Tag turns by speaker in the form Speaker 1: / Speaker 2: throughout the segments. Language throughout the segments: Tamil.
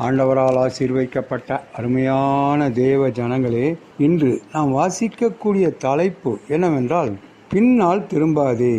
Speaker 1: ஆண்டவரால் ஆசீர்வதிக்கப்பட்ட அருமையான தேவ ஜனங்களே, இன்று நாம் வாசிக்கக்கூடிய தலைப்பு என்னவென்றால், பின்னால் திரும்பாதே.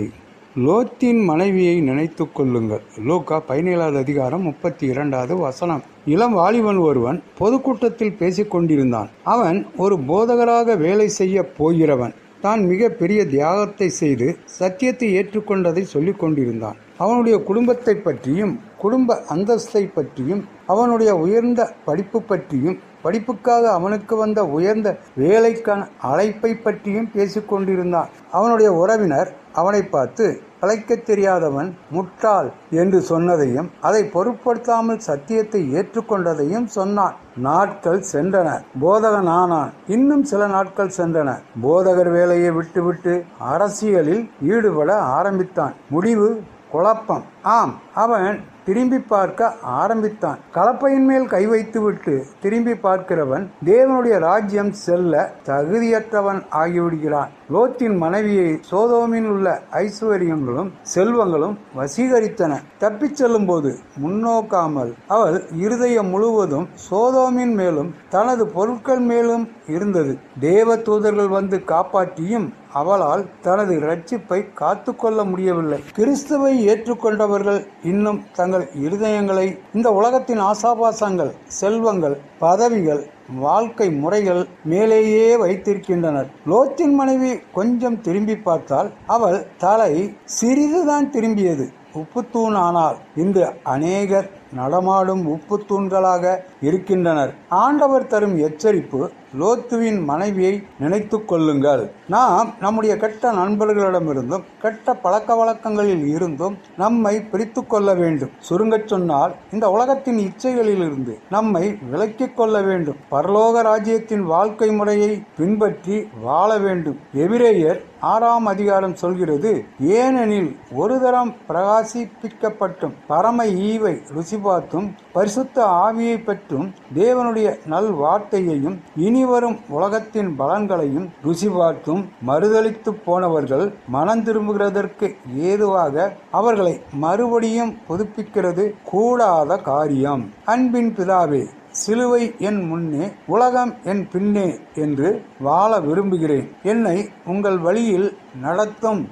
Speaker 1: லோத்தின் மனைவியை நினைத்து கொள்ளுங்கள். லூக்கா 17வது அதிகாரம் 32வது வசனம். இளம் வாலிபன் ஒருவன் பொதுக்கூட்டத்தில் பேசிக் கொண்டிருந்தான். அவன் ஒரு போதகராக வேலை செய்ய போகிறவன். தான் மிக பெரிய தியாகத்தை செய்து சத்தியத்தை ஏற்றுக்கொண்டதை சொல்லிக் கொண்டிருந்தான். அவனுடைய குடும்பத்தை பற்றியும் குடும்ப அந்தஸ்தை பற்றியும் அவனுடைய உயர்ந்த படிப்பு பற்றியும் படிப்புக்காக அவனுக்கு வந்த உயர்ந்த வேலைக்கான அழைப்பை பற்றியும் பேசிக்கொண்டிருந்தான். அவனுடைய உறவினர் அவனை பார்த்து அழைக்க தெரியாதவன், முட்டாள் என்று சொன்னதையும் அதை பொருட்படுத்தாமல் சத்தியத்தை ஏற்றுக்கொண்டதையும் சொன்னான். நாட்கள் சென்றன. போதகனானான். இன்னும் சில நாட்கள் சென்றன. போதகர் வேலையை விட்டுவிட்டு அரசியலில் ஈடுபட ஆரம்பித்தான். முடிவு குழப்பம். ஆம், அவன் திரும்பி பார்க்க ஆரம்பித்தான். கலப்பையின் மேல் கை வைத்துவிட்டு திரும்பி பார்க்கிறவன் தேவனுடைய ராஜ்யம் செல்ல தகுதியற்றவன் ஆகிவிடுகிறான். லோத்தின் மனைவியை சோதோமில் உள்ள ஐஸ்வர்யங்களும் செல்வங்களும் வசீகரித்தன. தப்பிச் செல்லும் போது முன்னோக்காமல் அவள் இருதயம் முழுவதும் சோதோமின் மேலும் தனது பொருட்கள் மேலும் இருந்தது. தேவ தூதர்கள் வந்து காப்பாற்றியும் அவளால் தனது இரட்சிப்பை காத்து கொள்ள முடியவில்லை. கிறிஸ்துவை ஏற்றுக்கொண்டவர்கள் இன்னும் தங்கள் இருதயங்களை இந்த உலகத்தின் ஆசாபாசங்கள், செல்வங்கள், பதவிகள், வாழ்க்கை முறைகள் மேலேயே வைத்திருக்கின்றனர். லோத்தின் மனைவி கொஞ்சம் திரும்பி பார்த்தால் அவள் தலை சிறிதுதான் திரும்பியது. உப்புத்தூண் ஆனால் இன்று அநேகர் நடமாடும் உப்பு தூண்களாக இருக்கின்றனர். ஆண்டவர் தரும் எச்சரிப்பு, லோத்துவின் மனைவியை நினைத்து கொள்ளுங்கள். நாம் நம்முடைய கெட்ட நண்பர்களிடமிருந்தும் கெட்ட பழக்க வழக்கங்களில் இருந்தும் நம்மை பிரித்து கொள்ள வேண்டும். சுருங்கச் சொன்னால், இந்த உலகத்தின் இச்சைகளிலிருந்து நம்மை விலக்கிக் கொள்ள வேண்டும். பரலோக ராஜ்யத்தின் வாழ்க்கை முறையை பின்பற்றி வாழ வேண்டும். எபிரேயர் 6ஆம் அதிகாரம் சொல்கிறது, ஏனெனில் ஒரு தரம் பிரகாசிப்பிக்கப்பட்டும் பரம ஈவை ருசி பார்த்தும் பரிசுத்த ஆவியை பெற்றும் தேவனுடைய நல் வார்த்தையையும் இனிவரும் உலகத்தின் பலன்களையும் ருசி பார்த்தும் மறுதலித்து போனவர்கள் மனம் திரும்புகிறதற்கு ஏதுவாக அவர்களை மறுபடியும் புதுப்பிக்கிறது கூடாத காரியம். அன்பின் பிதாவே, சிலுவை என் முன்னே, உலகம் என் பின்னே என்று வாழ விரும்புகிறேன். என்னை உங்கள் வழியில் நடத்தும்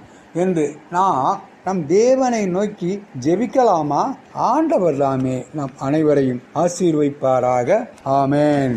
Speaker 1: என்று நம் தேவனை நோக்கி ஜெபிக்கலாமா? ஆண்டவர் தாமே நம் அனைவரையும் ஆசீர்வதிப்பாராக. ஆமென்.